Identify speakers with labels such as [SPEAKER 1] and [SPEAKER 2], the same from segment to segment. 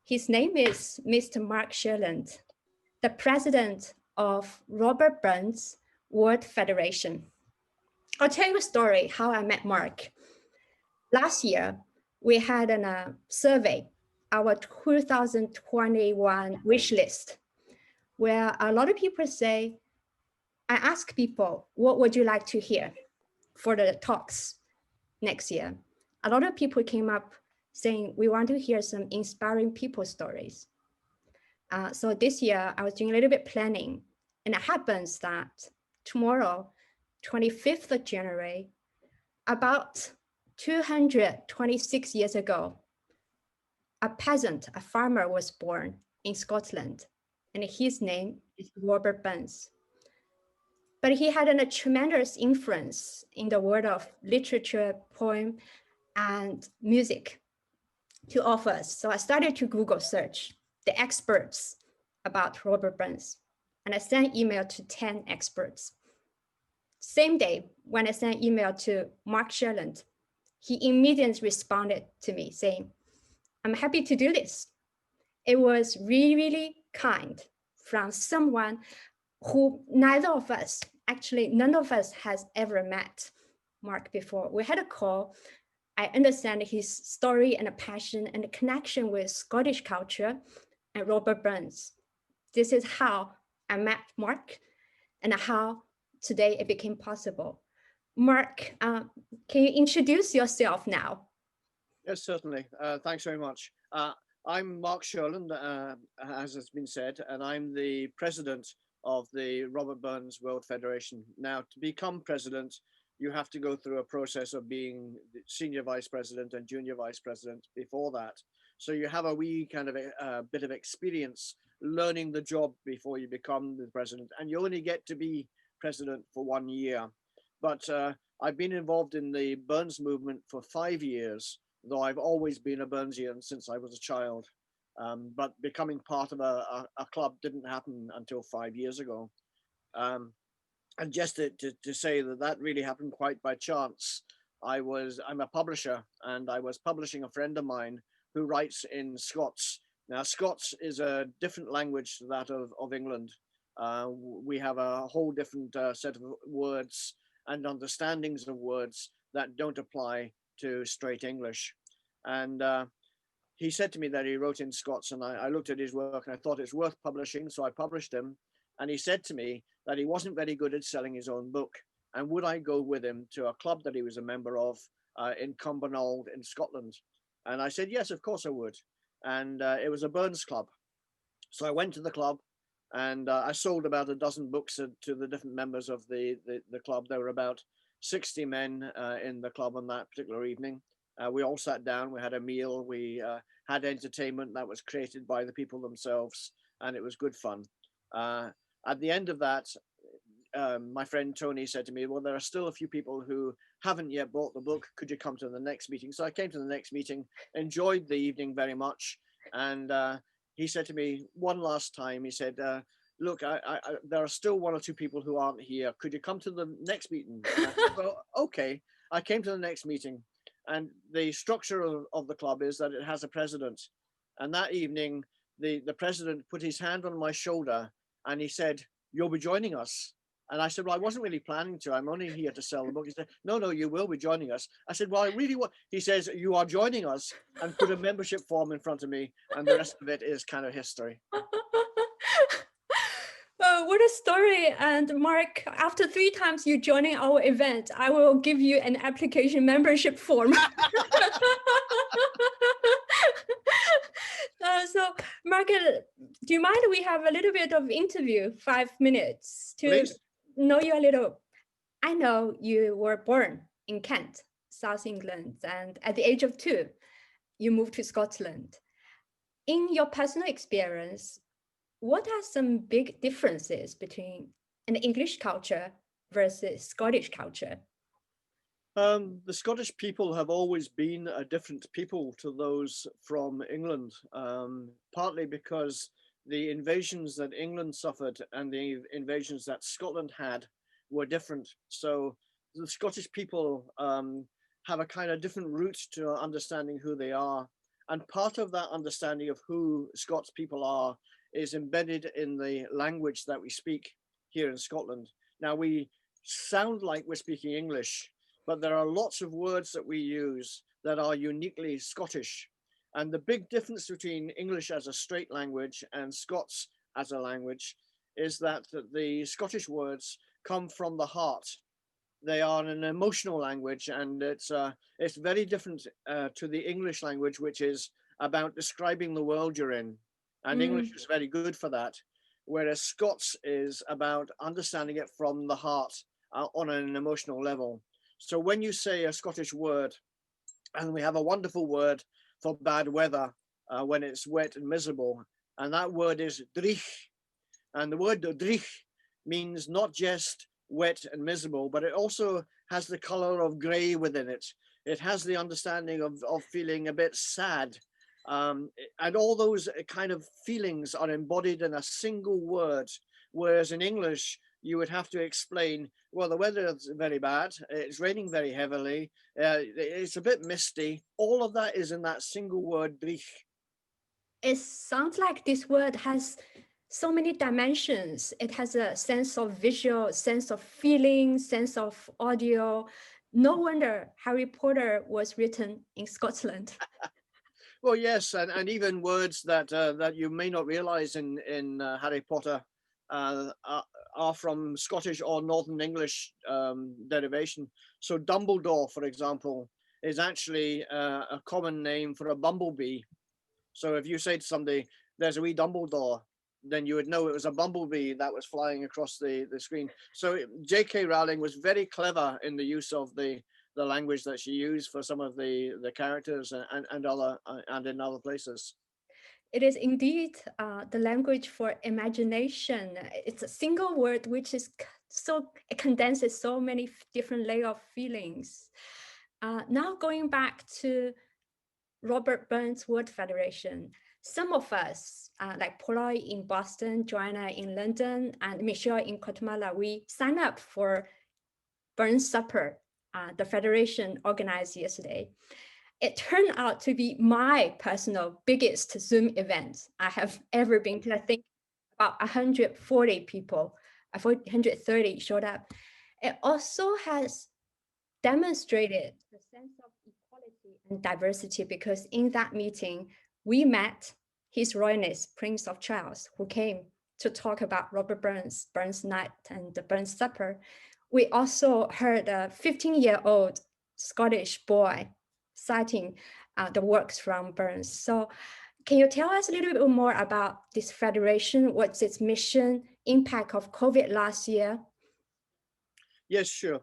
[SPEAKER 1] His name is Mr. Mark Sherland, the president of Robert Burns World Federation. I'll tell you a story how I met Mark. Last year, we had a survey, our 2021 wish list, where a lot of people say, I ask people, what would you like to hear for the talks next year? A lot of people came up saying, we want to hear some inspiring people stories. So this year I was doing a little bit planning, and it happens that tomorrow, 25th of January, about 226 years ago, a peasant, a farmer was born in Scotland, and his name is Robert Burns. But he had a tremendous influence in the world of literature, poem, and music to offer us. So I started to Google search the experts about Robert Burns, and I sent email to 10 experts. Same day, when I sent email to Mark Sherland, he immediately responded to me saying, I'm happy to do this. It was really, really kind from someone who neither of us, actually none of us has ever met Mark before. We had a call. I understand his story and a passion and a connection with Scottish culture and Robert Burns. This is how I met Mark and how today it became possible. Mark, can you introduce yourself now?
[SPEAKER 2] Yes, certainly. Thanks very much. I'm Mark Sherland, as has been said, and I'm the president of the Robert Burns World Federation. Now, to become president, you have to go through a process of being senior vice president and junior vice president before that. So you have a wee kind of a bit of experience learning the job before you become the president, and you only get to be president for 1 year. But I've been involved in the Burns movement for 5 years, though I've always been a Burnsian since I was a child. But becoming part of a club didn't happen until 5 years ago. And just to say that really happened quite by chance. I'm a publisher, and I was publishing a friend of mine who writes in Scots. Now, Scots is a different language to that of England. We have a whole different set of words and understandings of words that don't apply to straight English. And he said to me that he wrote in Scots, and I looked at his work and I thought it's worth publishing, so I published him. And he said to me that he wasn't very good at selling his own book, and would I go with him to a club that he was a member of in Cumbernauld in Scotland? And I said, yes, of course I would. And it was a Burns club. So I went to the club, and I sold about a dozen books to the different members of the club. There were about 60 men in the club on that particular evening. We all sat down, we had a meal, we had entertainment that was created by the people themselves, and it was good fun. At the end of that, my friend Tony said to me, well, there are still a few people who haven't yet bought the book. Could you come to the next meeting? So I came to the next meeting, enjoyed the evening very much. And he said to me one last time, he said, look, there are still one or two people who aren't here. Could you come to the next meeting? And I said, well, okay. I came to the next meeting, and the structure of the club is that it has a president. And that evening, the president put his hand on my shoulder and he said, you'll be joining us. And I said, well, I wasn't really planning to. I'm only here to sell the book. He said, no, you will be joining us. I said, well, I really want. He says, you are joining us, and put a membership form in front of me. And the rest of it is kind of history.
[SPEAKER 1] What a story. And Mark, after 3 times you joining our event, I will give you an application membership form. So Mark, do you mind we have a little bit of interview, 5 minutes to
[SPEAKER 2] Please.
[SPEAKER 1] Know you a little? I know you were born in Kent, South England, and at the age of 2, you moved to Scotland. In your personal experience, what are some big differences between an English culture versus Scottish culture?
[SPEAKER 2] The Scottish people have always been a different people to those from England, partly because the invasions that England suffered and the invasions that Scotland had were different. So the Scottish people have a kind of different route to understanding who they are. And part of that understanding of who Scots people are is embedded in the language that we speak here in Scotland. Now, we sound like we're speaking English, but there are lots of words that we use that are uniquely Scottish. And the big difference between English as a straight language and Scots as a language is that the Scottish words come from the heart. They are an emotional language, and it's very different to the English language, which is about describing the world you're in. And English is very good for that, whereas Scots is about understanding it from the heart on an emotional level. So when you say a Scottish word, and we have a wonderful word for bad weather when it's wet and miserable, and that word is drich. And the word drich means not just wet and miserable, but it also has the color of gray within it. It has the understanding of feeling a bit sad. And all those kind of feelings are embodied in a single word. Whereas in English, you would have to explain, well, the weather is very bad. It's raining very heavily. It's a bit misty. All of that is in that single word, drich.
[SPEAKER 1] It sounds like this word has so many dimensions. It has a sense of visual, sense of feeling, sense of audio. No wonder Harry Potter was written in Scotland.
[SPEAKER 2] Well, yes, and even words that you may not realize in Harry Potter are from Scottish or Northern English derivation. So Dumbledore, for example, is actually a common name for a bumblebee. So if you say to somebody, "There's a wee Dumbledore," then you would know it was a bumblebee that was flying across the screen. So J.K. Rowling was very clever in the use of the language that she used for some of the characters and other and in other places.
[SPEAKER 1] It is indeed the language for imagination. It's a single word which is so, it condenses so many different layers of feelings. Now going back to Robert Burns World Federation, some of us, like Paula in Boston, Joanna in London, and Michelle in Guatemala, we signed up for Burns Supper, the Federation organized yesterday. It turned out to be my personal biggest Zoom event I have ever been to. I think about 140 people, 130 showed up. It also has demonstrated the sense of equality and diversity because in that meeting, we met His Royalness Prince of Charles, who came to talk about Robert Burns, Burns Night, and the Burns Supper. We also heard a 15-year-old Scottish boy citing the works from Burns. So can you tell us a little bit more about this federation? What's its mission, impact of COVID last year?
[SPEAKER 2] Yes, sure.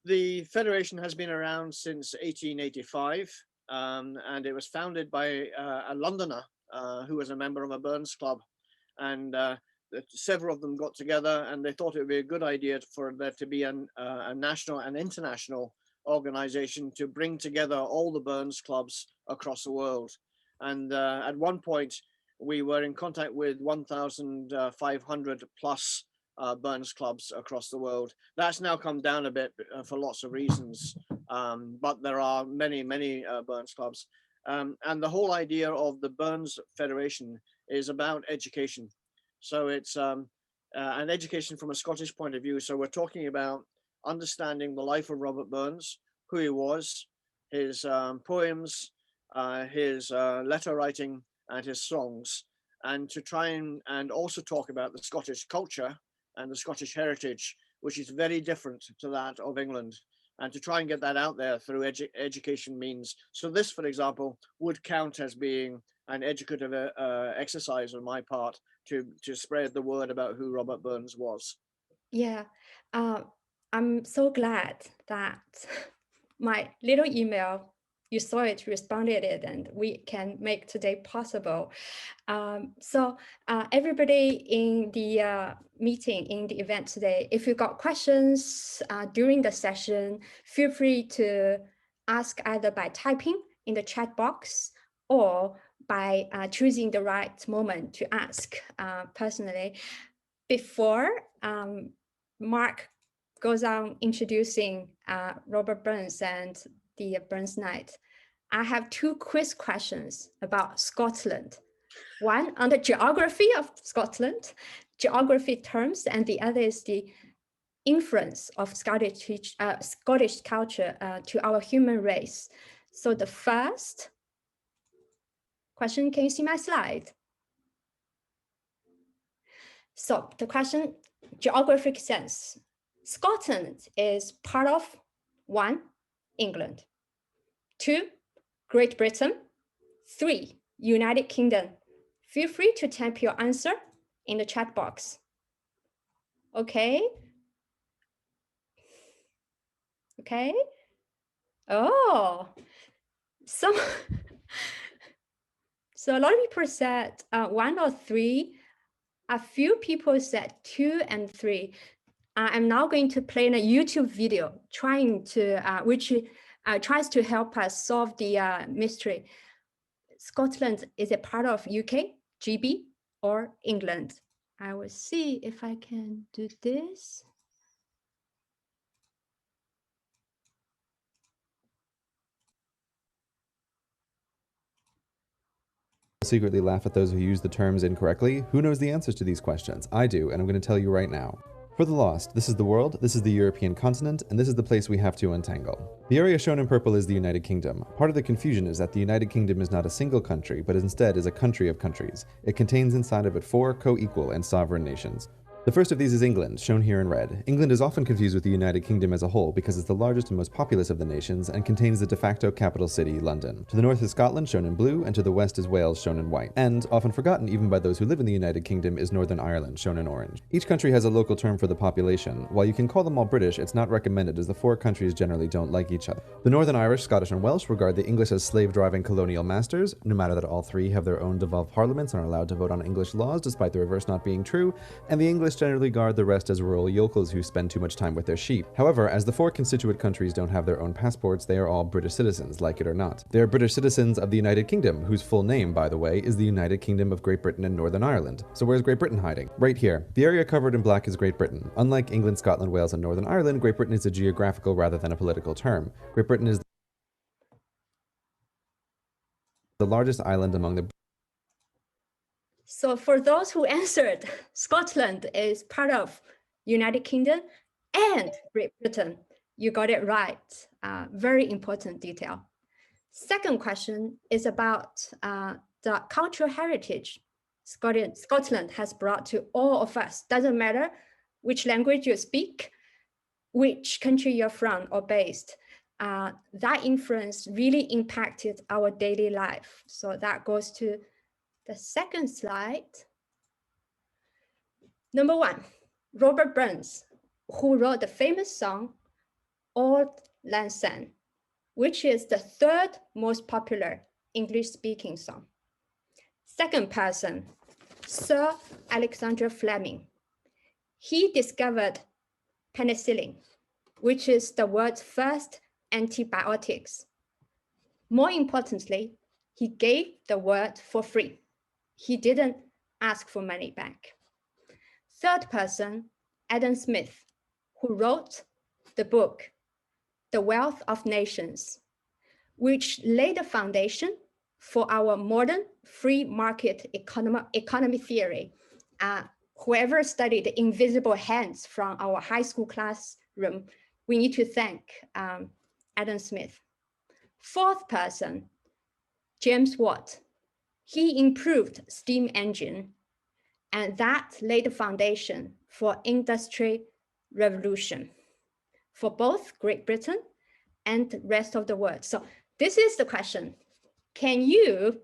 [SPEAKER 2] The Federation has been around since 1885, and it was founded by a Londoner who was a member of a Burns Club. And several of them got together and they thought it would be a good idea for there to be a national and international organization to bring together all the Burns clubs across the world. And at one point, we were in contact with 1,500 plus Burns clubs across the world. That's now come down a bit for lots of reasons, but there are many, many Burns clubs. And the whole idea of the Burns Federation is about education. So it's an education from a Scottish point of view. So we're talking about understanding the life of Robert Burns, who he was, his poems, his letter writing, and his songs, and to try and also talk about the Scottish culture and the Scottish heritage, which is very different to that of England, and to try and get that out there through education means. So this, for example, would count as being an educative exercise on my part to spread the word about who Robert Burns was.
[SPEAKER 1] Yeah, I'm so glad that my little email, you saw it, responded it, and we can make today possible. So everybody in the meeting, in the event today, if you got questions during the session, feel free to ask either by typing in the chat box or by choosing the right moment to ask personally. Before Mark goes on introducing Robert Burns and the Burns Night, I have two quiz questions about Scotland. One on the geography of Scotland, geography terms, and the other is the influence of Scottish culture to our human race. So the first question, can you see my slide? So the question, geographic sense. Scotland is part of 1, England, 2, Great Britain, 3, United Kingdom. Feel free to type your answer in the chat box. Okay. Okay. Oh, so a lot of people said 1 or 3. A few people said 2 and 3. I'm now going to play a YouTube video trying to, which tries to help us solve the mystery. Scotland is a part of UK, GB, or England? I will see if I can do this.
[SPEAKER 3] Secretly laugh at those who use the terms incorrectly. Who knows the answers to these questions? I do, and I'm going to tell you right now. For the lost, this is the world, this is the European continent, and this is the place we have to untangle. The area shown in purple is the United Kingdom. Part of the confusion is that the United Kingdom is not a single country, but instead is a country of countries. It contains inside of it 4 co-equal and sovereign nations. The first of these is England, shown here in red. England is often confused with the United Kingdom as a whole because it's the largest and most populous of the nations and contains the de facto capital city, London. To the north is Scotland, shown in blue, and to the west is Wales, shown in white. And, often forgotten even by those who live in the United Kingdom, is Northern Ireland, shown in orange. Each country has a local term for the population. While you can call them all British, it's not recommended as the 4 countries generally don't like each other. The Northern Irish, Scottish, and Welsh regard the English as slave-driving colonial masters, no matter that all 3 have their own devolved parliaments and are allowed to vote on English laws, despite the reverse not being true, and the English generally guard the rest as rural yokels who spend too much time with their sheep. However, as the 4 constituent countries don't have their own passports, they are all British citizens, like it or not. They are British citizens of the United Kingdom, whose full name, by the way, is the United Kingdom of Great Britain and Northern Ireland. So where's Great Britain hiding? Right here. The area covered in black is Great Britain. Unlike England, Scotland, Wales, and Northern Ireland, Great Britain is a geographical rather than a political term. Great Britain is the largest island among the...
[SPEAKER 1] So for those who answered, Scotland is part of United Kingdom and Great Britain. You got it right. Very important detail. Second question is about the cultural heritage Scotland has brought to all of us. Doesn't matter which language you speak, which country you're from or based. That influence really impacted our daily life. So that goes to the second slide. Number 1, Robert Burns, who wrote the famous song, Auld Lang Syne, which is the 3rd most popular English-speaking song. Second person, Sir Alexander Fleming. He discovered penicillin, which is the world's first antibiotics. More importantly, he gave the world for free. He didn't ask for money back. Third person, Adam Smith, who wrote the book, The Wealth of Nations, which laid the foundation for our modern free market economy theory. Whoever studied the invisible hands from our high school classroom, we need to thank Adam Smith. Fourth person, James Watt. He improved steam engine, and that laid the foundation for industry revolution for both Great Britain and the rest of the world. So this is the question. Can you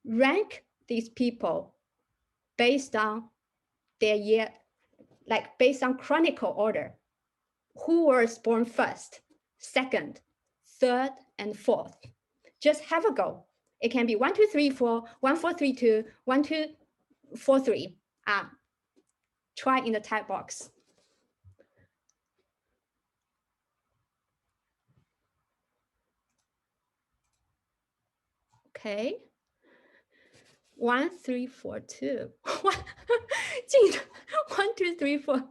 [SPEAKER 1] rank these people based on their year, like based on chronicle order? Who was born first, second, third, and fourth? Just have a go. It can be 1, 2, 3, 4, 1, 4, 3, 2, 1, 2, 4, 3. Try in the type box. Okay. 1, 3, 4, 2. 1, 2, 3, 4.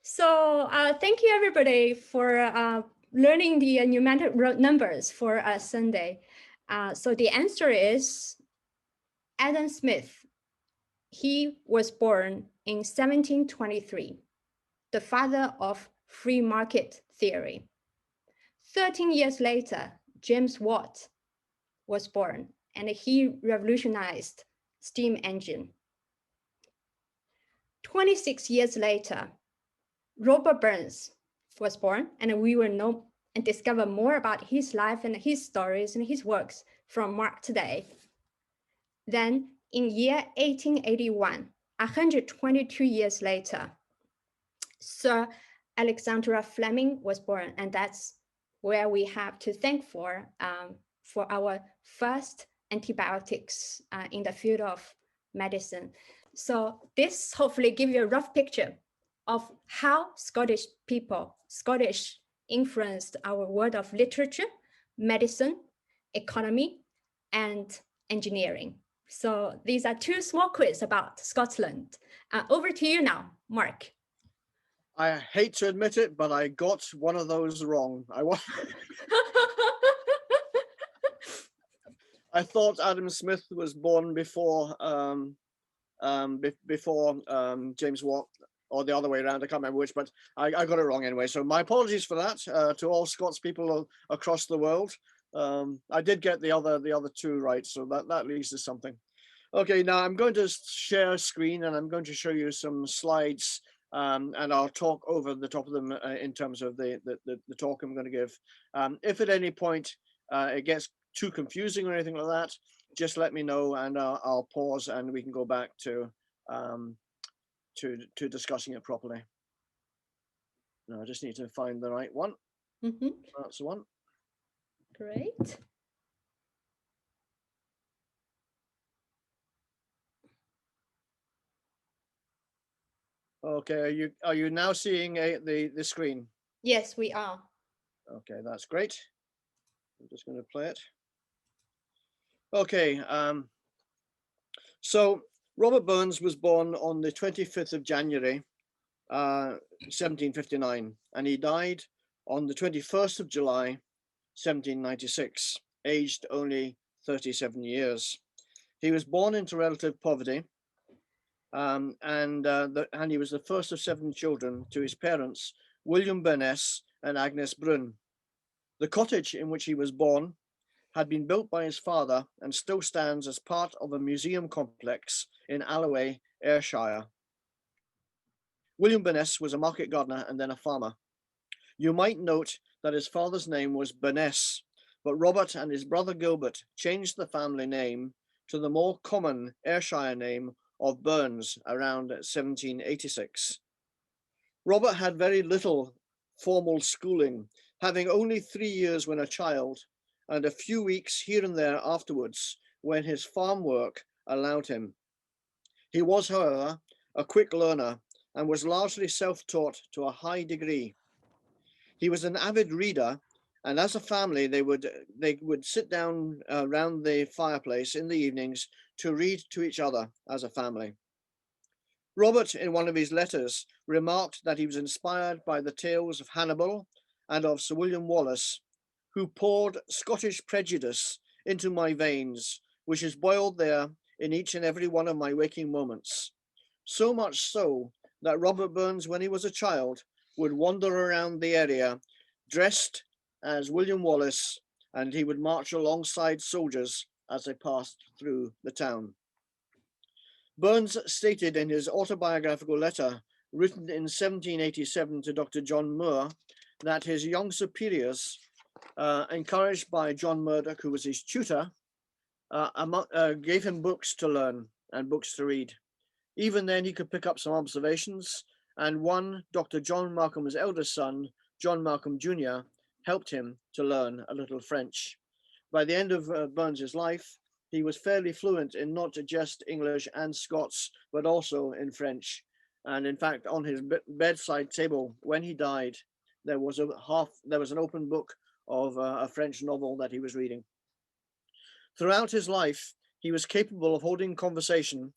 [SPEAKER 1] So thank you everybody for learning the numeric numbers for Sunday. So the answer is Adam Smith. He was born in 1723, the father of free market theory. 13 years later, James Watt was born, and he revolutionized steam engine. 26 years later, Robert Burns was born, and we will know and discover more about his life and his stories and his works from Mark today. Then in year 1881, 122 years later, Sir Alexander Fleming was born, and that's where we have to thank for our first antibiotics in the field of medicine. So this hopefully give you a rough picture of how Scottish influenced our world of literature, medicine, economy, and engineering. So these are two small quiz about Scotland. Over to you now, Mark.
[SPEAKER 2] I hate to admit it, but I got one of those wrong. I thought Adam Smith was born before James Watt, or the other way around. I can't remember which, but I got it wrong anyway. So my apologies for that to all Scots people across the world. I did get the other two right, so that at least is something. Okay, now I'm going to share a screen and I'm going to show you some slides, and I'll talk over the top of them in terms of the talk I'm going to give. If at any point it gets too confusing or anything like that, just let me know and I'll pause and we can go back to discussing it properly. No, I just need to find the right one.
[SPEAKER 1] Mm-hmm.
[SPEAKER 2] That's the one.
[SPEAKER 1] Great.
[SPEAKER 2] Okay, are you now seeing the screen?
[SPEAKER 1] Yes, we are.
[SPEAKER 2] Okay, that's great. I'm just going to play it. Okay, so Robert Burns was born on the 25th of January, 1759, and he died on the 21st of July, 1796, aged only 37 years. He was born into relative poverty, and he was the first of 7 children to his parents, William Burness and Agnes Brun. The cottage in which he was born had been built by his father and still stands as part of a museum complex in Alloway, Ayrshire. William Burness was a market gardener and then a farmer. You might note that his father's name was Burness, but Robert and his brother Gilbert changed the family name to the more common Ayrshire name of Burns around 1786. Robert had very little formal schooling, having only 3 years when a child, and a few weeks here and there afterwards when his farm work allowed him. He was, however, a quick learner and was largely self-taught to a high degree. He was an avid reader, and as a family, they would sit down around the fireplace in the evenings to read to each other as a family. Robert, in one of his letters, remarked that he was inspired by the tales of Hannibal and of Sir William Wallace, who poured Scottish prejudice into my veins, which is boiled there in each and every one of my waking moments. So much so that Robert Burns, when he was a child, would wander around the area dressed as William Wallace, and he would march alongside soldiers as they passed through the town. Burns stated in his autobiographical letter, written in 1787 to Dr. John Moore, that his young superiors, encouraged by John Murdoch, who was his tutor, gave him books to learn and books to read. Even then, he could pick up some observations, and one, Dr. John Markham's eldest son, John Markham Jr., helped him to learn a little French. By the end of Burns's life, he was fairly fluent in not just English and Scots, but also in French. And in fact, on his bedside table, when he died, there was an open book of a French novel that he was reading. Throughout his life, he was capable of holding conversation,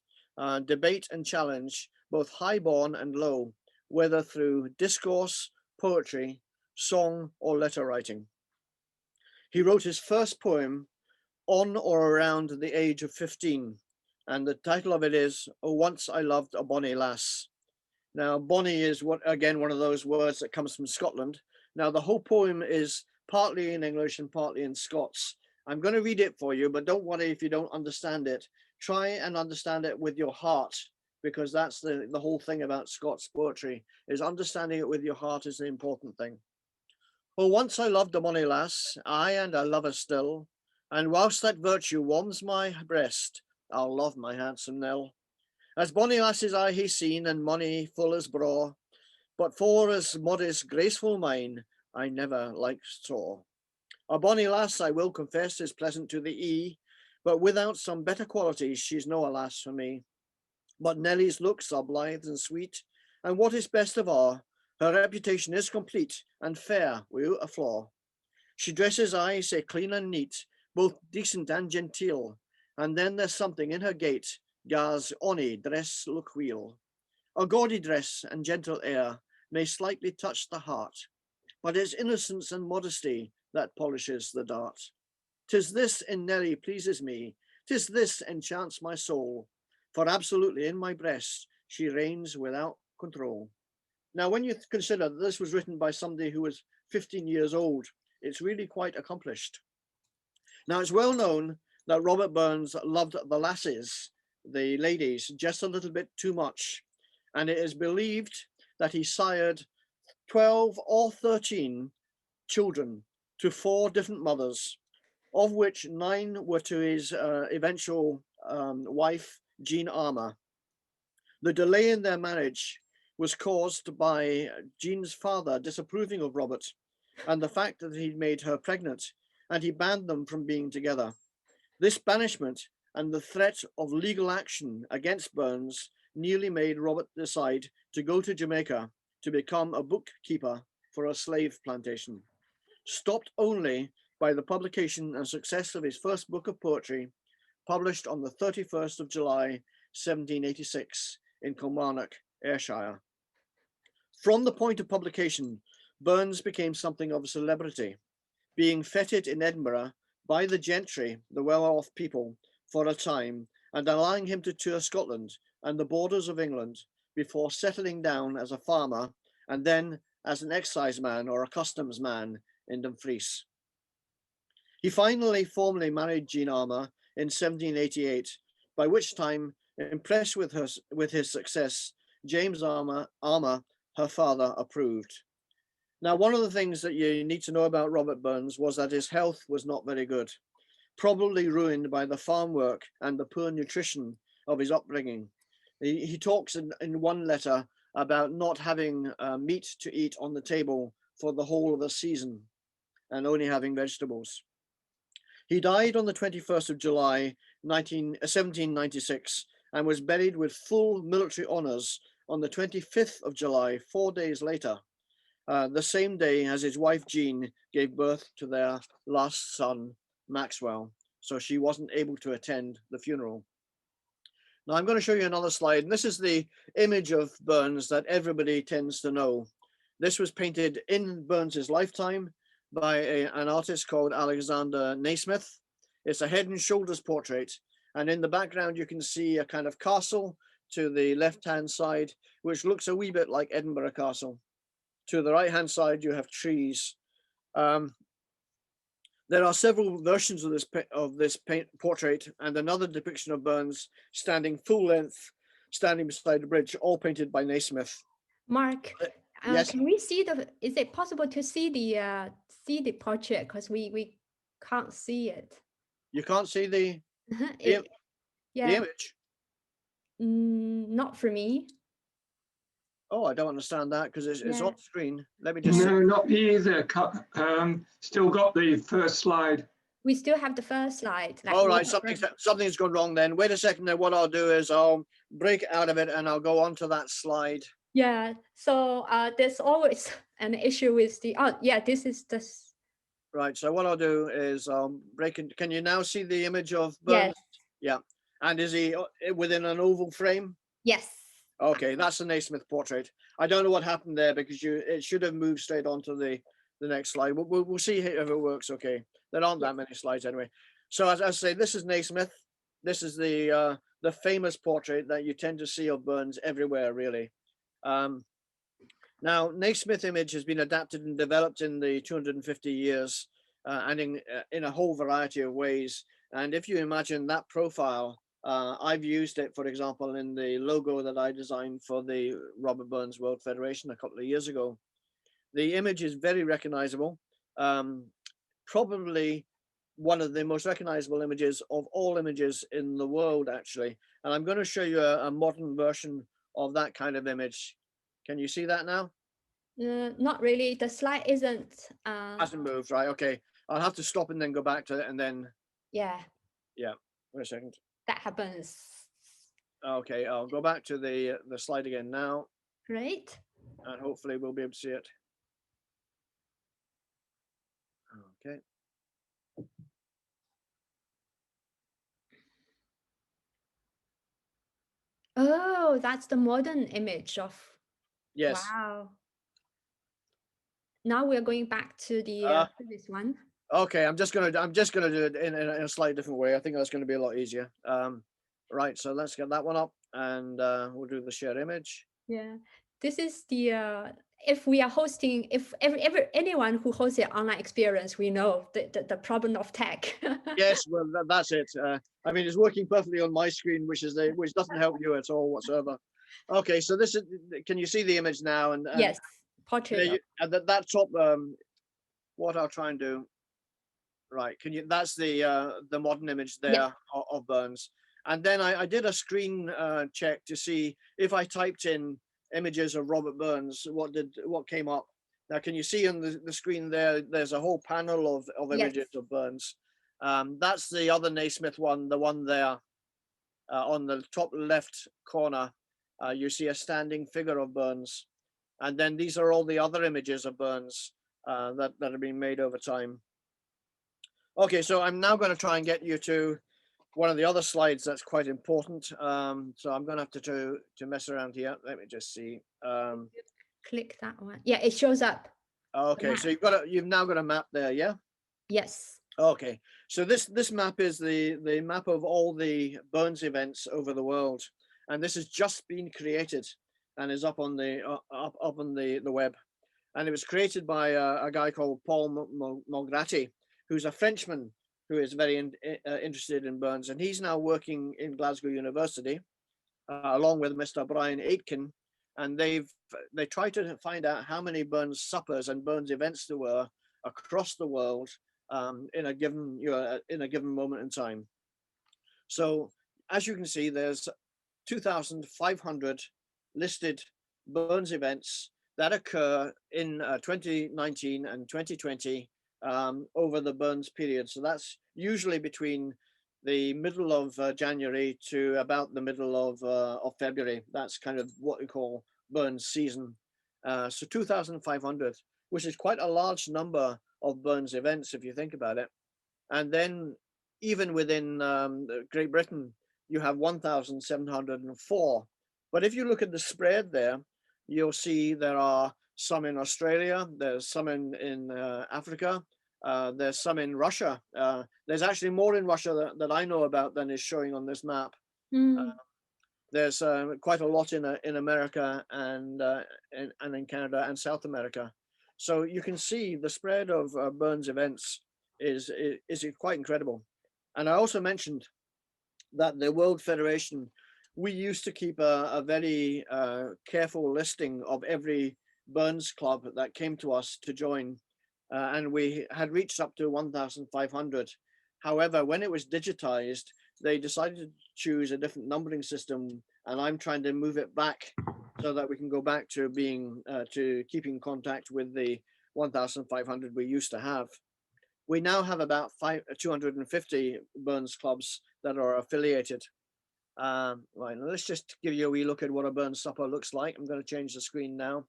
[SPEAKER 2] debate and challenge, both high-born and low, whether through discourse, poetry, song, or letter writing. He wrote his first poem on or around the age of 15, and the title of it is "Oh, Once I Loved a Bonnie Lass." Now, bonnie is one of those words that comes from Scotland. Now, the whole poem is partly in English and partly in Scots. I'm going to read it for you, but don't worry if you don't understand it. Try and understand it with your heart, because that's the whole thing about Scots poetry, is understanding it with your heart is the important thing. Oh, once I loved a bonny lass, aye, and I love her still, and whilst that virtue warms my breast, I'll love my handsome Nell. As bonny lasses I hae seen, and mony full as braw, but for as modest, graceful mine, I never liked saw. A bonny lass, I will confess, is pleasant to the ee, but without some better qualities, she's no a lass for me. But Nelly's looks are blithe and sweet, and what is best of all, her reputation is complete and fair without a flaw. She dresses aye sae clean and neat, both decent and genteel, and then there's something in her gait gars ony dress look weel. A gaudy dress and gentle air may slightly touch the heart, but it's innocence and modesty that polishes the dart. 'Tis this in Nelly pleases me, 'tis this enchants my soul, for absolutely in my breast she reigns without control. Now, when you consider that this was written by somebody who was 15 years old, it's really quite accomplished. Now, it's well known that Robert Burns loved the lasses, the ladies, just a little bit too much. And it is believed that he sired 12 or 13 children to 4 different mothers, of which 9 were to his eventual wife, Jean Armour. The delay in their marriage was caused by Jean's father disapproving of Robert and the fact that he'd made her pregnant, and he banned them from being together. This banishment and the threat of legal action against Burns nearly made Robert decide to go to Jamaica to become a bookkeeper for a slave plantation, stopped only by the publication and success of his first book of poetry, published on the 31st of July, 1786 in Kilmarnock, Ayrshire. From the point of publication, Burns became something of a celebrity, being feted in Edinburgh by the gentry, the well-off people, for a time, and allowing him to tour Scotland and the borders of England before settling down as a farmer and then as an exciseman or a customs man in Dumfries. He finally formally married Jean Armour in 1788, by which time, impressed with his success, James Armour, her father, approved. Now, one of the things that you need to know about Robert Burns was that his health was not very good, probably ruined by the farm work and the poor nutrition of his upbringing. He talks in one letter about not having meat to eat on the table for the whole of the season and only having vegetables. He died on the 21st of July, 1796, and was buried with full military honours on the 25th of July, 4 days later, the same day as his wife Jean gave birth to their last son, Maxwell. So she wasn't able to attend the funeral. Now I'm going to show you another slide. And this is the image of Burns that everybody tends to know. This was painted in Burns's lifetime by an artist called Alexander Naismith. It's a head and shoulders portrait. And in the background, you can see a kind of castle to the left-hand side, which looks a wee bit like Edinburgh Castle. To the right-hand side, you have trees. There are several versions of this portrait, and another depiction of Burns standing full length, standing beside the bridge, all painted by Naismith.
[SPEAKER 1] Mark,
[SPEAKER 2] yes.
[SPEAKER 1] Can we see is it possible to see the portrait? Because we can't see it.
[SPEAKER 2] You can't see the image?
[SPEAKER 1] Not for me.
[SPEAKER 2] Oh, I don't understand that because it's on screen. Let me just
[SPEAKER 4] No, not me either. Still got the first slide.
[SPEAKER 1] We still have the first slide. Like
[SPEAKER 2] all right, something's gone wrong then. Wait a second. Then what I'll do is I'll break out of it and I'll go on to that slide.
[SPEAKER 1] Yeah. So there's always an issue with the. Oh, yeah. This is this.
[SPEAKER 2] Right. So what I'll do is break it. Can you now see the image of Burns?
[SPEAKER 1] Yes.
[SPEAKER 2] Yeah. And is he within an oval frame?
[SPEAKER 1] Yes.
[SPEAKER 2] Okay, that's the Naismith portrait. I don't know what happened there because it should have moved straight onto the the next slide. We'll see if it works. Okay, there aren't that many slides anyway. So as I say, this is Naismith. This is the famous portrait that you tend to see of Burns everywhere, really. Now, Naismith image has been adapted and developed in the 250 years and in a whole variety of ways. And if you imagine that profile, I've used it, for example, in the logo that I designed for the Robert Burns World Federation a couple of years ago. The image is very recognizable, probably one of the most recognizable images of all images in the world, actually. And I'm going to show you a modern version of that kind of image. Can you see that now?
[SPEAKER 1] Not really. The slide isn't.
[SPEAKER 2] Hasn't moved, right? Okay. I'll have to stop and then go back to it and then.
[SPEAKER 1] Yeah.
[SPEAKER 2] Yeah. Wait a second.
[SPEAKER 1] That happens.
[SPEAKER 2] Okay. I'll go back to the slide again now.
[SPEAKER 1] Great.
[SPEAKER 2] And hopefully we'll be able to see it. Okay.
[SPEAKER 1] Oh, that's the modern image of.
[SPEAKER 2] Yes.
[SPEAKER 1] Wow. Now we're going back to the previous one.
[SPEAKER 2] Okay, I'm just gonna do it in a slightly different way. I think that's going to be a lot easier. Right, so let's get that one up, and we'll do the share image.
[SPEAKER 1] Yeah, this is the if we are hosting, if anyone who hosts an online experience, we know the problem of tech.
[SPEAKER 2] Yes, well that's it. I mean, it's working perfectly on my screen, which doesn't help you at all whatsoever. Okay, so this is. Can you see the image now? And
[SPEAKER 1] yes, portrait.
[SPEAKER 2] And that top. What I'll try and do. Right, can you? That's the modern image there of Burns. And then I did a screen check to see if I typed in images of Robert Burns, what came up. Now, can you see on the screen there? There's a whole panel of images of Burns. That's the other Naismith one, the one there on the top left corner. You see a standing figure of Burns, and then these are all the other images of Burns that have been made over time. Okay, so I'm now going to try and get you to one of the other slides that's quite important. So I'm going to have to mess around here. Let me just see.
[SPEAKER 1] Click that one. Yeah, it shows up.
[SPEAKER 2] Okay, so you've now got a map there, yeah?
[SPEAKER 1] Yes.
[SPEAKER 2] Okay, so this map is the map of all the Burns events over the world, and this has just been created and is up on the web, and it was created by a guy called Paul Malgrati, who's a Frenchman who is very interested in Burns, and he's now working in Glasgow University along with Mr. Brian Aitken, and they try to find out how many Burns suppers and Burns events there were across the world in a given moment in time. So as you can see, there's 2,500 listed Burns events that occur in 2019 and 2020 over the Burns period. So that's usually between the middle of January to about the middle of February. That's kind of what we call Burns season. So 2,500, which is quite a large number of Burns events if you think about it. And then even within Great Britain, you have 1,704. But if you look at the spread there, you'll see there are some in Australia, there's some in Africa, there's some in Russia. There's actually more in Russia that I know about than is showing on this map. There's quite a lot in America and in Canada and South America. So you can see the spread of Burns events is quite incredible. And I also mentioned that the World Federation, we used to keep a very careful listing of every Burns club that came to us to join. And we had reached up to 1,500. However, when it was digitized, they decided to choose a different numbering system, and I'm trying to move it back so that we can go back to being to keeping contact with the 1,500 we used to have. We now have about 250 Burns clubs that are affiliated. Right, let's just give you a wee look at what a Burns supper looks like. I'm going to change the screen now,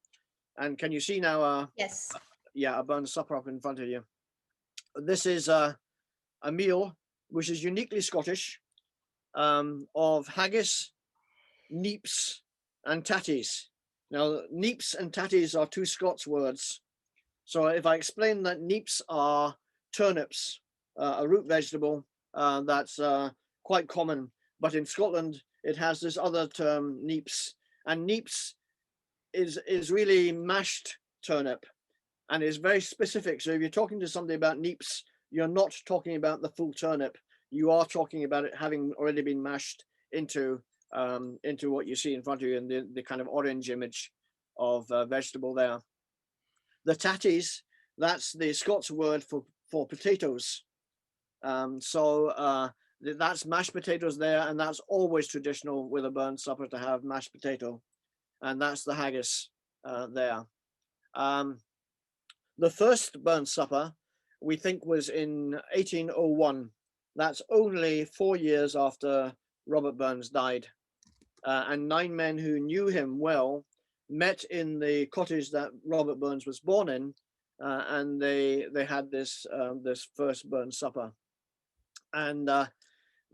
[SPEAKER 2] and can you see now?
[SPEAKER 1] Yes.
[SPEAKER 2] Yeah, a Burns supper up in front of you. This is a meal which is uniquely Scottish, of haggis, neeps, and tatties. Now, neeps and tatties are two Scots words, So if I explain that neeps are turnips, a root vegetable that's quite common, but in Scotland it has this other term, neeps, and neeps is really mashed turnip and is very specific. So if you're talking to somebody about neeps, you're not talking about the full turnip. You are talking about it having already been mashed into what you see in front of you in the kind of orange image of vegetable there. The tatties, that's the Scots word for potatoes. That's mashed potatoes there, and that's always traditional with a burnt supper to have mashed potato, and that's the haggis there. The first burnt supper, we think, was in 1801. That's only 4 years after Robert Burns died. And 9 men who knew him well met in the cottage that Robert Burns was born in, and they had this first burnt supper. And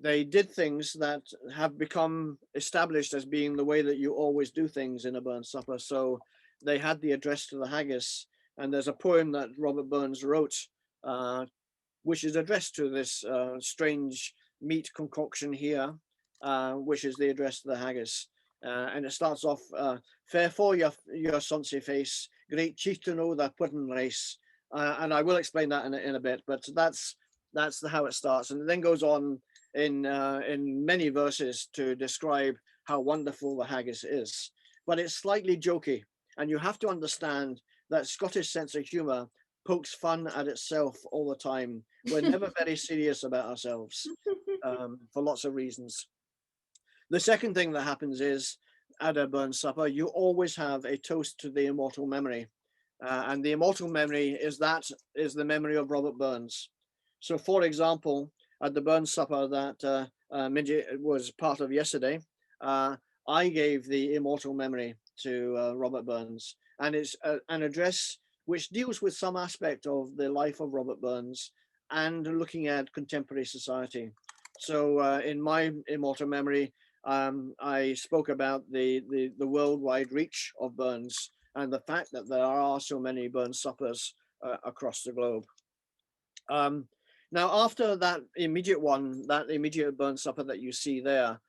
[SPEAKER 2] they did things that have become established as being the way that you always do things in a burnt supper. So they had the address to the haggis, and there's a poem that Robert Burns wrote, which is addressed to this strange meat concoction here, which is the address to the haggis. And it starts off, fair for your sonsy face, great chief to know the pudding race. And I will explain that in a bit, but that's how it starts. And it then goes on in many verses to describe how wonderful the haggis is. But it's slightly jokey, and you have to understand that Scottish sense of humor pokes fun at itself all the time. We're never very serious about ourselves for lots of reasons. The second thing that happens is at a burnt supper, you always have a toast to the immortal memory. And the immortal memory is the memory of Robert Burns. So for example, at the burnt supper that Minji was part of yesterday, I gave the immortal memory to Robert Burns. And it's an address which deals with some aspect of the life of Robert Burns and looking at contemporary society. So in my immortal memory, I spoke about the worldwide reach of Burns and the fact that there are so many burnt suppers across the globe. Now, after that immediate burnt supper that you see there,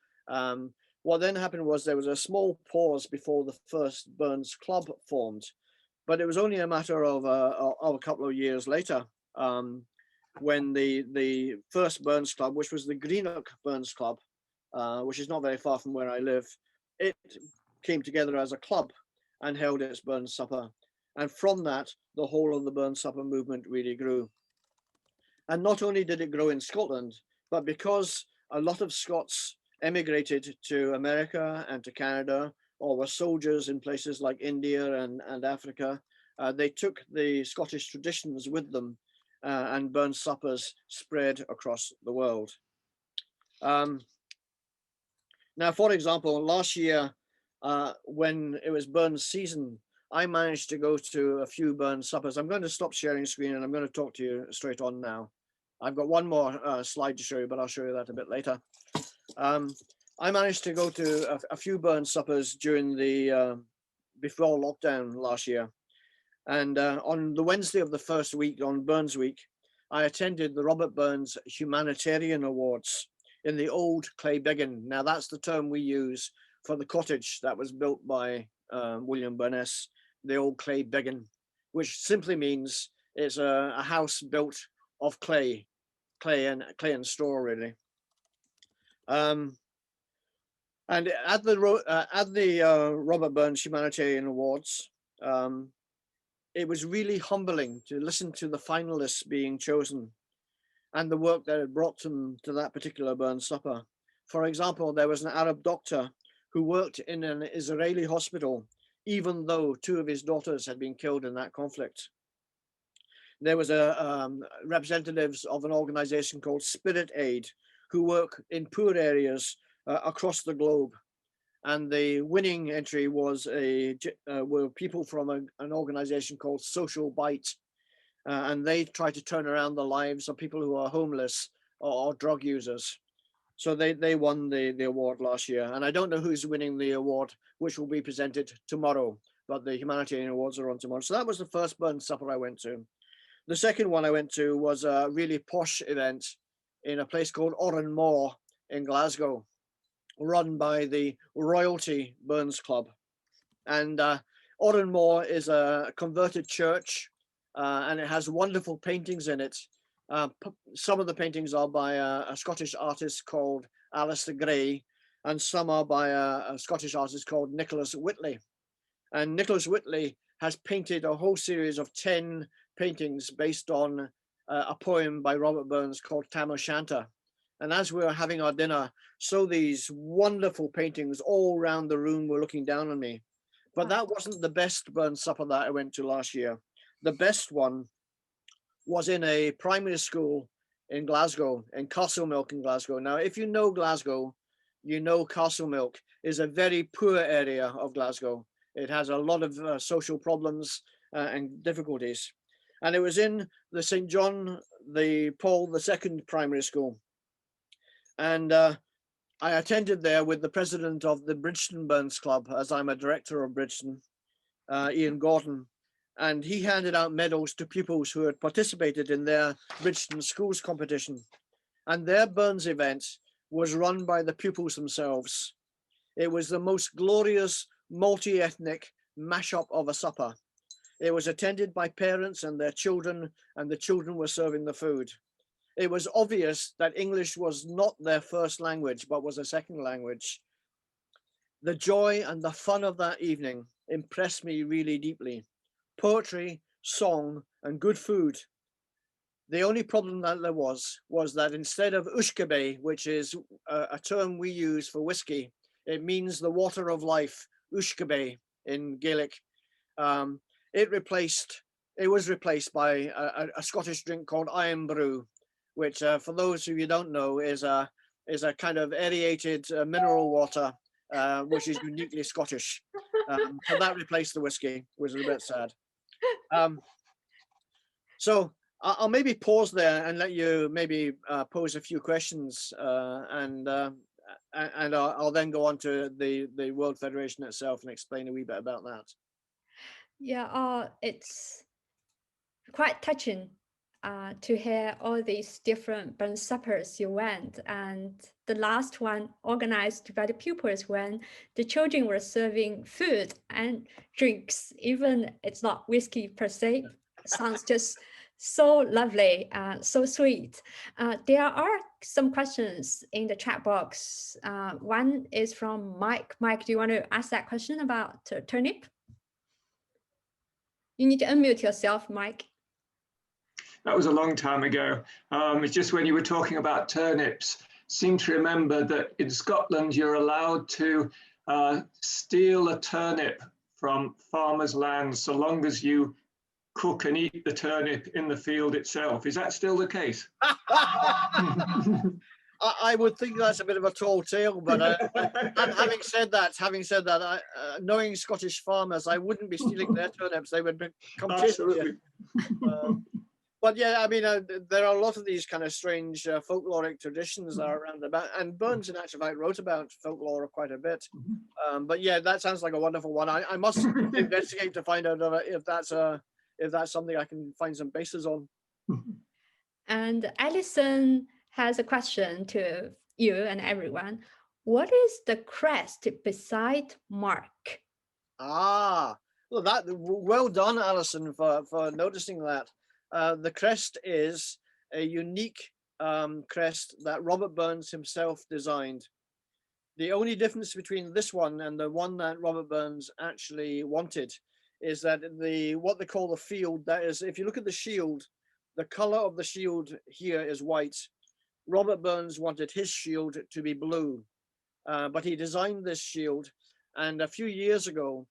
[SPEAKER 2] what then happened was there was a small pause before the first Burns Club formed, but it was only a matter of a couple of years later when the first Burns Club, which was the Greenock Burns Club, which is not very far from where I live, it came together as a club and held its Burns Supper. And from that, the whole of the Burns Supper movement really grew. And not only did it grow in Scotland, but because a lot of Scots emigrated to America and to Canada, or were soldiers in places like India and Africa, they took the Scottish traditions with them, and Burns suppers spread across the world. Now, for example, last year, when it was Burns season, I managed to go to a few Burns suppers. I'm going to stop sharing screen and I'm going to talk to you straight on now. I've got one more slide to show you, but I'll show you that a bit later. I managed to go to a few Burns suppers during the before lockdown last year. And on the Wednesday of the first week, on Burns Week, I attended the Robert Burns Humanitarian Awards in the old clay biggin. Now that's the term we use for the cottage that was built by William Burness, the old clay biggin, which simply means it's a house built of clay and straw, really. And at the Robert Burns Humanitarian Awards, it was really humbling to listen to the finalists being chosen and the work that had brought them to that particular Burns supper. For example, there was an Arab doctor who worked in an Israeli hospital, even though 2 of his daughters had been killed in that conflict. There was representatives of an organization called Spirit Aid, who work in poor areas across the globe. And the winning entry was were people from an organization called Social Bite. And they try to turn around the lives of people who are homeless or drug users. So they won the award last year. And I don't know who's winning the award, which will be presented tomorrow. but the humanitarian awards are on tomorrow. So that was the first burn supper I went to. The second one I went to was a really posh event in a place called Oranmore in Glasgow, run by the Royalty Burns Club. And Oranmore is a converted church, and it has wonderful paintings in it. Some of the paintings are by a Scottish artist called Alistair Gray, and some are by a Scottish artist called Nicholas Whitley. And Nicholas Whitley has painted a whole series of 10 paintings based on a poem by Robert Burns called Tam O'Shanter. And as we were having our dinner, so these wonderful paintings all around the room were looking down on me. But that wasn't the best Burns supper that I went to last year. The best one was in a primary school in Glasgow, in Castlemilk in Glasgow. Now, if you know Glasgow, you know Castlemilk is a very poor area of Glasgow. It has a lot of social problems and difficulties. And it was in the St. John the Paul II primary school. And I attended there with the president of the Bridgeton Burns Club, as I'm a director of Bridgeton, Ian Gordon. And he handed out medals to pupils who had participated in their Bridgeton Schools competition. And their Burns event was run by the pupils themselves. It was the most glorious multi-ethnic mashup of a supper. It was attended by parents and their children, and the children were serving the food. It was obvious that English was not their first language, but was a second language. The joy and the fun of that evening impressed me really deeply. Poetry, song, and good food. The only problem that there was that instead of ushkabe, which is a term we use for whiskey, it means the water of life, ushkabe in Gaelic. It was replaced by a Scottish drink called Iron Brew, which for those of you who don't know is a kind of aerated mineral water, which is uniquely Scottish. So that replaced the whiskey, which is a bit sad. So I'll maybe pause there and let you maybe pose a few questions, and I'll then go on to the World Federation itself and explain a wee bit about that.
[SPEAKER 1] Yeah, it's quite touching to hear all these different Burns suppers you went, and the last one organized by the pupils when the children were serving food and drinks. Even it's not whiskey per se, sounds just so lovely, so sweet. There are some questions in the chat box. One is from Mike. Mike, do you want to ask that question about turnip? You need to unmute yourself, Mike.
[SPEAKER 4] That was a long time ago. It's just when you were talking about turnips, seem to remember that in Scotland, you're allowed to steal a turnip from farmers' land so long as you cook and eat the turnip in the field itself. Is that still the case?
[SPEAKER 2] I would think that's a bit of a tall tale, but having said that, knowing Scottish farmers, I wouldn't be stealing their turnips. They would come chasing you. But yeah, I mean, there are a lot of these kind of strange folkloric traditions that are around about, and Burns in actual fact wrote about folklore quite a bit. But yeah, that sounds like a wonderful one. I must investigate to find out if that's something I can find some basis on.
[SPEAKER 1] And Alison has a question to you and everyone. What is the crest beside Mark?
[SPEAKER 2] Well, well done, Alison, for noticing that. The crest is a unique crest that Robert Burns himself designed. The only difference between this one and the one that Robert Burns actually wanted is that what they call the field, that is, if you look at the shield, the color of the shield here is white. Robert Burns wanted his shield to be blue, but he designed this shield. And a few years ago,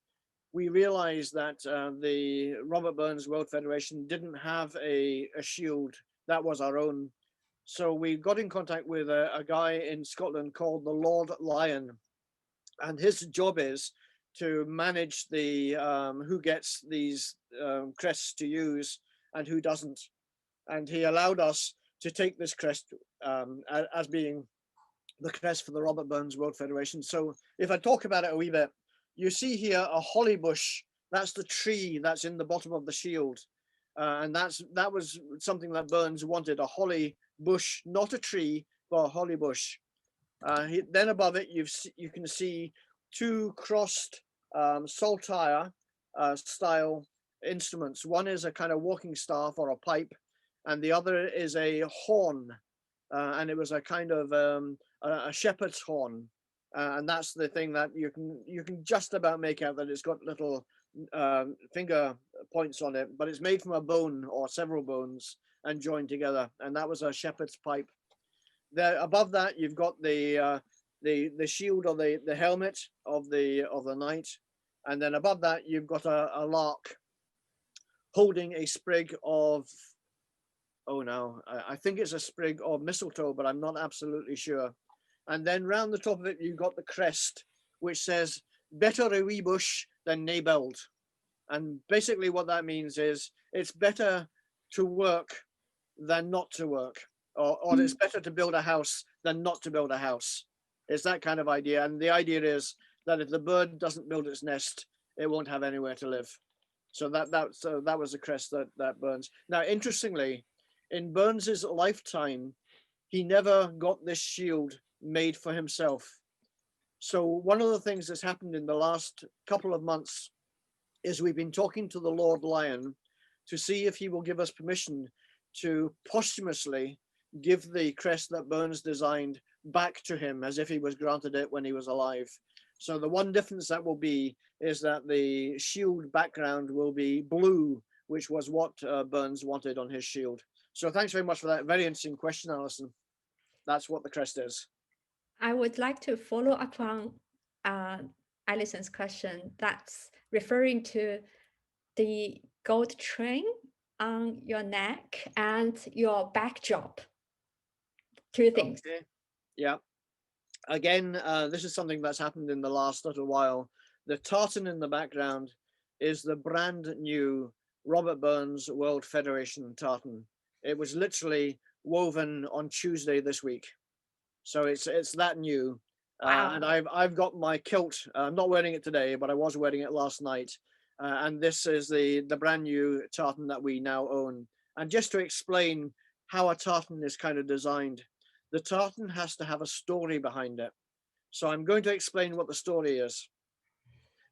[SPEAKER 2] we realized that the Robert Burns World Federation didn't have a shield that was our own. So we got in contact with a guy in Scotland called the Lord Lion. And his job is to manage who gets these crests to use and who doesn't. And he allowed us to take this crest as being the crest for the Robert Burns World Federation. So if I talk about it a wee bit, you see here a holly bush That's the tree that's in the bottom of the shield. And that was something that Burns wanted, a holly bush, not a tree, but a holly bush. Then above it, you can see two crossed saltire style instruments. One is a kind of walking staff or a pipe, and the other is a horn. And it was a kind of a shepherd's horn. And that's the thing that you can just about make out that it's got little finger points on it, but it's made from a bone or several bones and joined together. And that was a shepherd's pipe. There above that, you've got the shield or the helmet of the knight, and then above that you've got a lark holding a sprig of, oh no, I think it's a sprig of mistletoe, but I'm not absolutely sure. And then round the top of it, you've got the crest, which says, better a wee bush than nae build. And basically what that means is it's better to work than not to work, or it's better to build a house than not to build a house. It's that kind of idea. And the idea is that if the bird doesn't build its nest, it won't have anywhere to live. So that was the crest that Burns. Now, interestingly, in Burns's lifetime, he never got this shield made for himself. So one of the things that's happened in the last couple of months is we've been talking to the Lord Lion to see if he will give us permission to posthumously give the crest that Burns designed back to him as if he was granted it when he was alive. So the one difference that will be is that the shield background will be blue, which was what Burns wanted on his shield. So thanks very much for that very interesting question, Alison. That's what the crest is.
[SPEAKER 1] I would like to follow up on Alison's question. That's referring to the gold chain on your neck and your backdrop. Two things.
[SPEAKER 2] Okay. Yeah. Again, this is something that's happened in the last little while. The tartan in the background is the brand new Robert Burns World Federation tartan. It was literally woven on Tuesday this week. So it's that new.
[SPEAKER 1] Wow.
[SPEAKER 2] And I've got my kilt. I'm not wearing it today, but I was wearing it last night. And this is the brand new tartan that we now own. And just to explain how a tartan is kind of designed, the tartan has to have a story behind it. So I'm going to explain what the story is.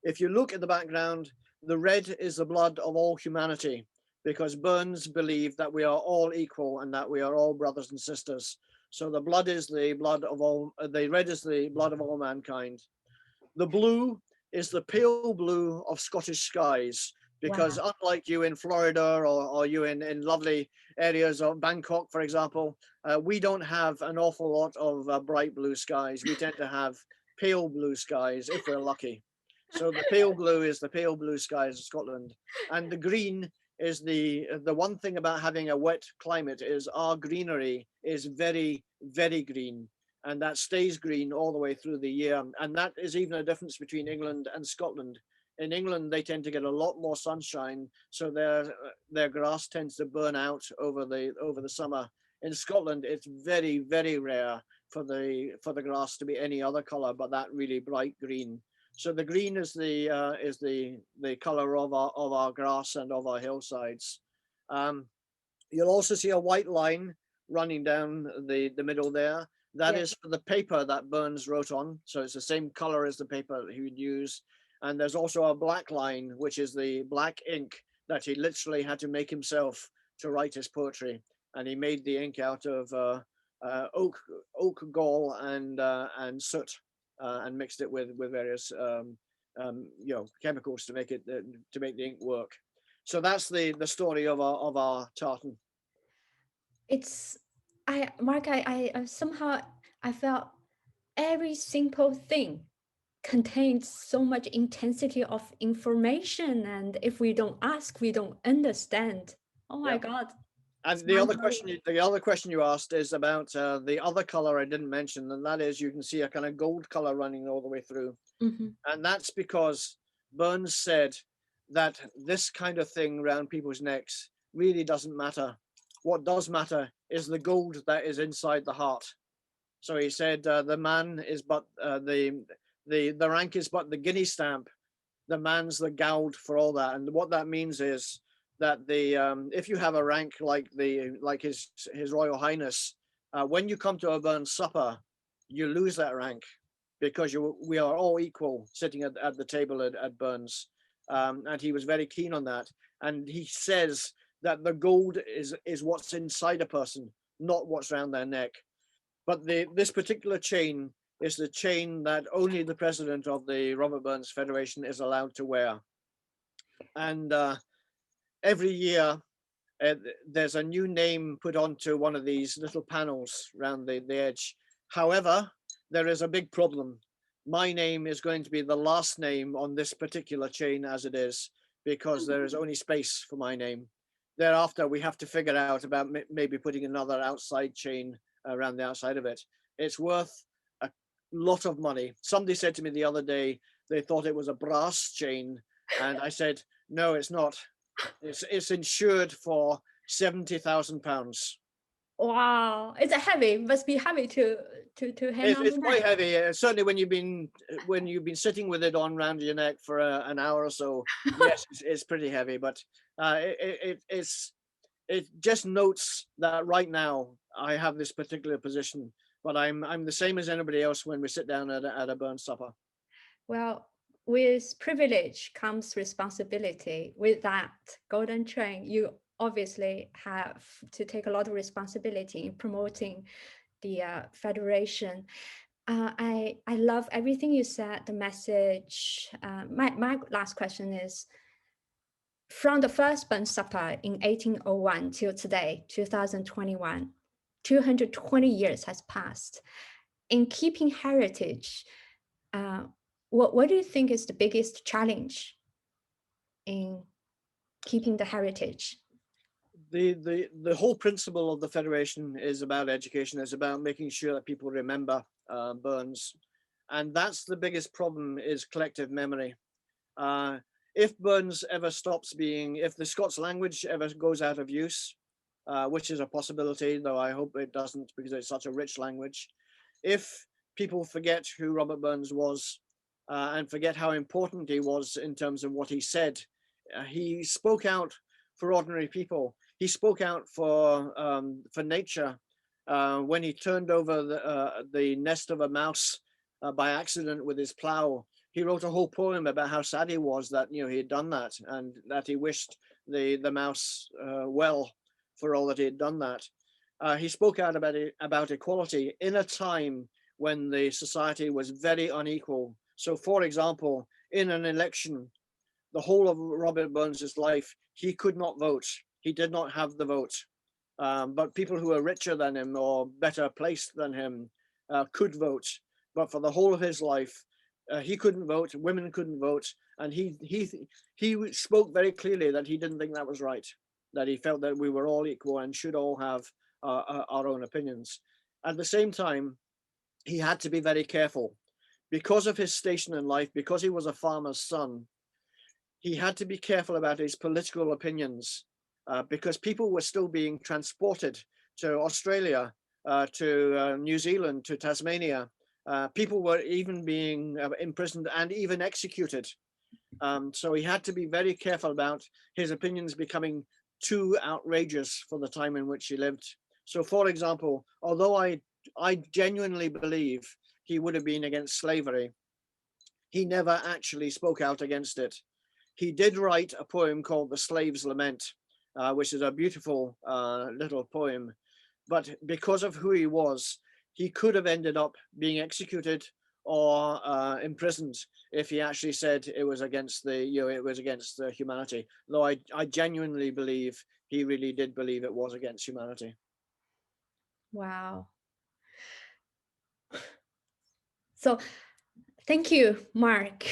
[SPEAKER 2] If you look at the background, the red is the blood of all humanity, because Burns believed that we are all equal and that we are all brothers and sisters. So the blood is the blood of all, the red is the blood of all mankind. The blue is the pale blue of Scottish skies, because unlike you in Florida or you in lovely areas of Bangkok, for example, we don't have an awful lot of bright blue skies. We tend to have pale blue skies if we're lucky. So the pale blue is the pale blue skies of Scotland. And the green is the one thing about having a wet climate is our greenery is very, very green. And that stays green all the way through the year. And that is even a difference between England and Scotland. In England, they tend to get a lot more sunshine, so their grass tends to burn out over the summer. In Scotland, it's very, very rare for the grass to be any other color but that really bright green. So the green is the color of our grass and of our hillsides. You'll also see a white line running down the middle there. That is for the paper that Burns wrote on. So it's the same color as the paper that he would use. And there's also a black line, which is the black ink that he literally had to make himself to write his poetry. And he made the ink out of oak gall and soot, and mixed it with various chemicals to make the ink work. So that's the story of our tartan.
[SPEAKER 1] Mark, I somehow I felt every simple thing contains so much intensity of information, and if we don't ask, we don't understand. Oh my God.
[SPEAKER 2] And the other question you asked is about the other color I didn't mention, and that is you can see a kind of gold color running all the way through.
[SPEAKER 1] Mm-hmm.
[SPEAKER 2] And that's because Burns said that this kind of thing around people's necks really doesn't matter. What does matter is the gold that is inside the heart. So he said the man is but the rank is but the guinea stamp the man's the gowd for all that. And what that means is that if you have a rank like his Royal Highness, when you come to a Burns supper, you lose that rank, because we are all equal sitting at the table at Burns. And he was very keen on that. And he says that the gold is what's inside a person, not what's around their neck. But this particular chain is the chain that only the president of the Robert Burns Federation is allowed to wear. And every year, there's a new name put onto one of these little panels around the edge. However, there is a big problem. My name is going to be the last name on this particular chain as it is, because there is only space for my name. Thereafter, we have to figure out about maybe putting another outside chain around the outside of it. It's worth a lot of money. Somebody said to me the other day, they thought it was a brass chain. And I said, no, it's not. It's insured for £70,000.
[SPEAKER 1] Wow, it's heavy. Must be heavy to hang on.
[SPEAKER 2] It's quite heavy. Certainly when you've been sitting with it on around your neck for an hour or so. Yes, it's pretty heavy. But it just notes that right now I have this particular position, but I'm the same as anybody else when we sit down at a Burns supper.
[SPEAKER 1] Well, with privilege comes responsibility. With that golden train, you obviously have to take a lot of responsibility in promoting the federation. I love everything you said, the message. My last question is, from the first Burns supper in 1801 till today, 2021, 220 years has passed. In keeping heritage, what do you think is the biggest challenge in keeping the heritage?
[SPEAKER 2] The whole principle of the Federation is about education. It's about making sure that people remember Burns. And that's the biggest problem, is collective memory. If Burns ever stops being, if the Scots language ever goes out of use, which is a possibility, though I hope it doesn't, because it's such a rich language. If people forget who Robert Burns was, and forget how important he was in terms of what he said, he spoke out for ordinary people. He spoke out for nature. When he turned over the nest of a mouse by accident with his plow, he wrote a whole poem about how sad he was that he had done that, and that he wished the mouse well for all that he had done that. He spoke out about equality in a time when the society was very unequal. So, for example, in an election, the whole of Robert Burns's life, he could not vote. He did not have the vote. But people who were richer than him or better placed than him could vote. But for the whole of his life, he couldn't vote. Women couldn't vote, and he spoke very clearly that he didn't think that was right. That he felt that we were all equal and should all have our own opinions. At the same time, he had to be very careful. Because of his station in life, because he was a farmer's son, he had to be careful about his political opinions, because people were still being transported to Australia, to New Zealand, to Tasmania. People were even being imprisoned and even executed. So he had to be very careful about his opinions becoming too outrageous for the time in which he lived. So, for example, although I genuinely believe he would have been against slavery, he never actually spoke out against it. He did write a poem called The Slave's Lament, which is a beautiful little poem. But because of who he was, he could have ended up being executed or imprisoned if he actually said it was against humanity. Though I genuinely believe he really did believe it was against humanity.
[SPEAKER 1] Wow. So, thank you, Mark.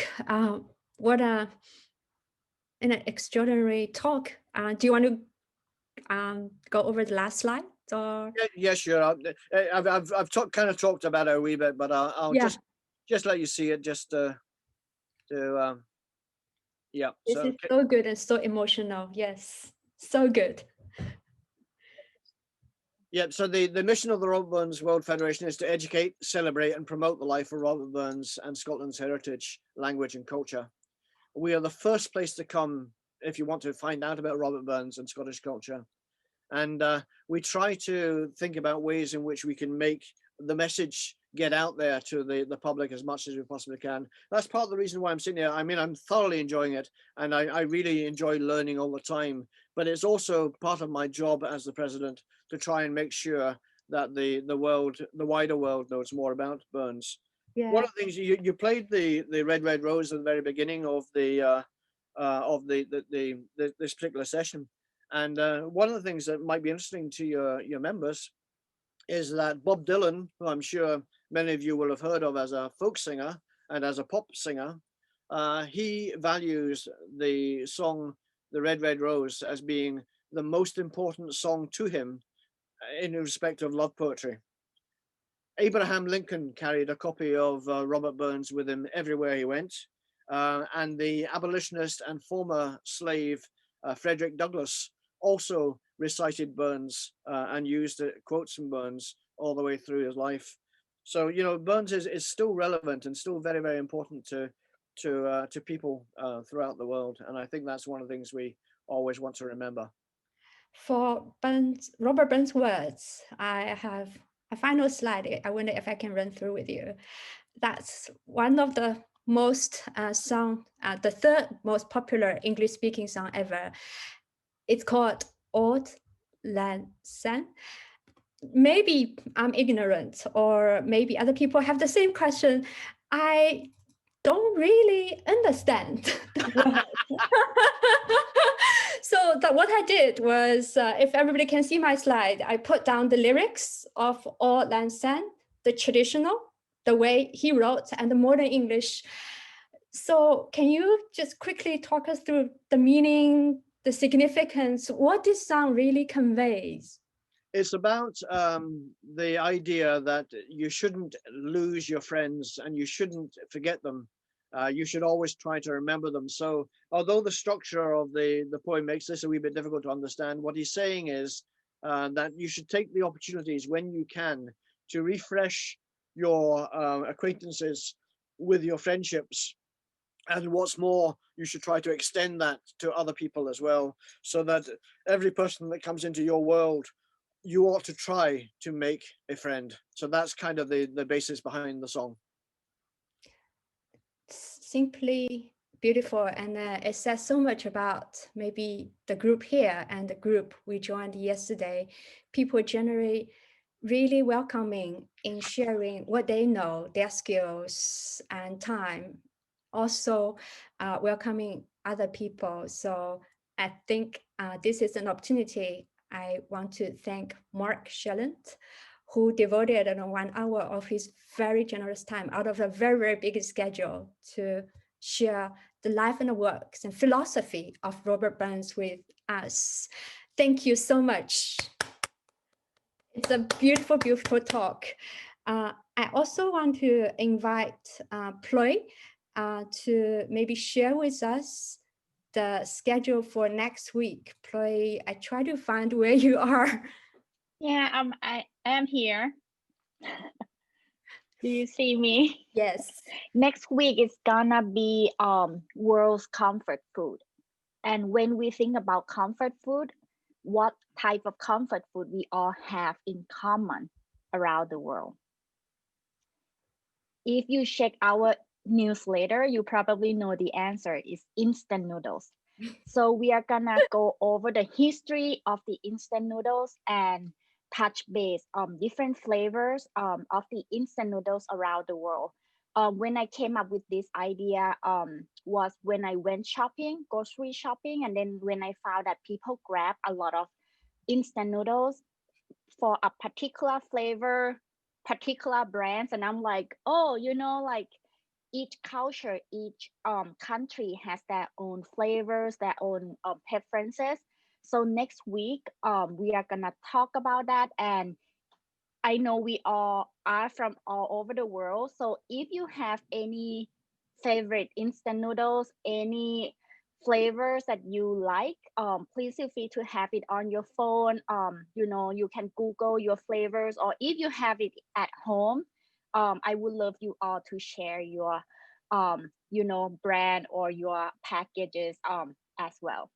[SPEAKER 1] What an extraordinary talk. Do you want to go over the last slide? Or?
[SPEAKER 2] Yeah, sure. I've kind of talked about it a wee bit, but I'll just let you see it. Yeah.
[SPEAKER 1] This is so good and so emotional. Yes, so good.
[SPEAKER 2] Yeah, so the mission of the Robert Burns World Federation is to educate, celebrate, and promote the life of Robert Burns and Scotland's heritage, language, and culture. we are the first place to come if you want to find out about Robert Burns and Scottish culture. And we try to think about ways in which we can make the message get out there to the public as much as we possibly can. That's part of the reason why I'm sitting here. I mean, I'm thoroughly enjoying it, and I really enjoy learning all the time. But it's also part of my job as the president to try and make sure that the world, the wider world, knows more about Burns.
[SPEAKER 1] Yeah.
[SPEAKER 2] One of the things you played the Red Rose at the very beginning of this particular session, and one of the things that might be interesting to your members is that Bob Dylan, who I'm sure many of you will have heard of as a folk singer and as a pop singer, he values the song "The Red Rose" as being the most important song to him in respect of love poetry. Abraham Lincoln carried a copy of Robert Burns with him everywhere he went. And the abolitionist and former slave Frederick Douglass also recited Burns and used quotes from Burns all the way through his life. So, you know, Burns is still relevant and still very, very important to people throughout the world. And I think that's one of the things we always want to remember.
[SPEAKER 1] For Robert Burns' words, I have a final slide. I wonder if I can run through with you. That's one of the most the third most popular English-speaking song ever. It's called Auld Lang Syne. Maybe I'm ignorant, or maybe other people have the same question. I don't really understand the word. So what I did was, if everybody can see my slide, I put down the lyrics of Auld Lang Syne, the traditional, the way he wrote, and the modern English. So can you just quickly talk us through the meaning, the significance, what this song really conveys?
[SPEAKER 2] It's about the idea that you shouldn't lose your friends and you shouldn't forget them. You should always try to remember them. So although the structure of the poem makes this a wee bit difficult to understand, what he's saying is that you should take the opportunities when you can to refresh your acquaintances with your friendships. And what's more, you should try to extend that to other people as well, so that every person that comes into your world, you ought to try to make a friend. So that's kind of the basis behind the song.
[SPEAKER 1] Simply beautiful, and it says so much about maybe the group here and the group we joined yesterday. People generally really welcoming in sharing what they know, their skills and time. Also welcoming other people. So I think this is an opportunity. I want to thank Mark Shelland, who devoted 1 hour of his very generous time out of a very, very big schedule to share the life and the works and philosophy of Robert Burns with us. Thank you so much. It's a beautiful, beautiful talk. I also want to invite Ploy to maybe share with us the schedule for next week. Ploy, I try to find where you are.
[SPEAKER 5] Yeah, I am here. Do you see me?
[SPEAKER 1] Yes.
[SPEAKER 5] Next week is gonna be world's comfort food. And when we think about comfort food, what type of comfort food we all have in common around the world? If you check our newsletter, you probably know the answer is instant noodles. So we are gonna go over the history of the instant noodles and touch base on different flavors of the instant noodles around the world. When I came up with this idea was when I went shopping, grocery shopping, and then when I found that people grab a lot of instant noodles for a particular flavor, particular brands, and I'm like, oh, you know, like each culture, each country has their own flavors, their own preferences. So next week, we are gonna talk about that. And I know we all are from all over the world. So if you have any favorite instant noodles, any flavors that you like, please feel free to have it on your phone. You know, you can Google your flavors, or if you have it at home, I would love you all to share your you know, brand or your packages as well.